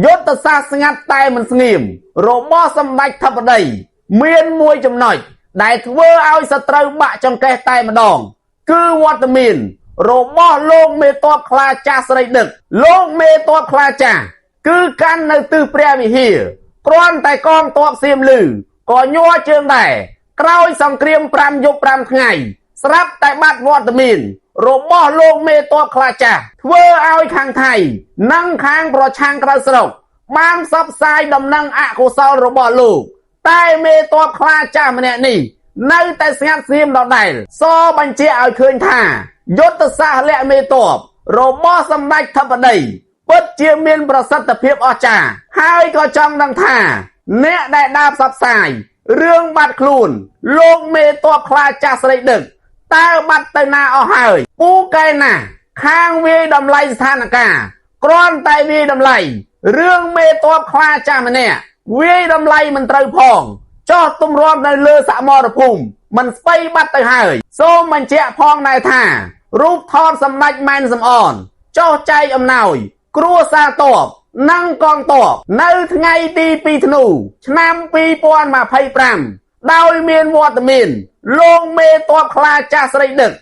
យុទ្ធសាស្ត្រស្ងាត់តែមិនស្ងៀមរបស់សម្ដេចធិបតីមានមួយចំណុចដែលធ្វើឲ្យសត្រូវបាក់ចង្កេះតែម្ដងគឺវត្តមានរបស់លោកមេតបខ្លាចាស់ស្រីដឹកលោកមេតបខ្លាចាស់គឺកាន់នៅទិសព្រះវិហារគ្រាន់តែកងទ័ពសៀមលឺក៏ញ័រជើងដែរក្រោយសង្គ្រាម5យប់5ថ្ងៃស្រាប់តែបាត់វត្តមានរបស់លោកមេតបខ្លាចាស់ធ្វើឲ្យខាងថៃនិងខាងប្រឆាំងក្រៅស្រុកបានផ្សព្វផ្សាយដំណឹងអកុសលរបស់លោកតែមេតបខ្លាចាស់ម្នាក់នេះនៅតែស្ងាត់ស្ងៀមដដែលសបញ្ជាឲ្យឃើញថាយុទ្ធសាស្ត្រលាក់មេតបរបស់សម្ដេចធិបតីពិតជាមានប្រសិទ្ធភាពអស្ចារ្យហើយក៏ចង់ដឹងថាអ្នកដែលដើរផ្សព្វផ្សាយរឿងបាត់ខ្លួនលោកមេតបខ្លាចាស់ស្រីដឹកតើបាត់ទៅណាអស់ហើយពូកែណាខាងវាយតម្លៃស្ថានភាពគ្រាន់តែវាយតម្លៃរឿងមេតបខ្លាចាស់ម្នាក់វាយតម្លៃមិនត្រូវផងចោះទម្រាំនៅលើសមរភូមិមិនស្បៃបាត់ទៅហើយសូមបញ្ជាក់ផងដែរថារូបថតសម្ដេចម៉ែនសំអនចោះចែកអំណោយគ្រួសារតបនិងកងទ័ពនៅថ្ងៃទី2ធ្នូឆ្នាំ2025ដោយមានវត្តមានលោកមេតបខ្លាចាស់ស្រីដឹក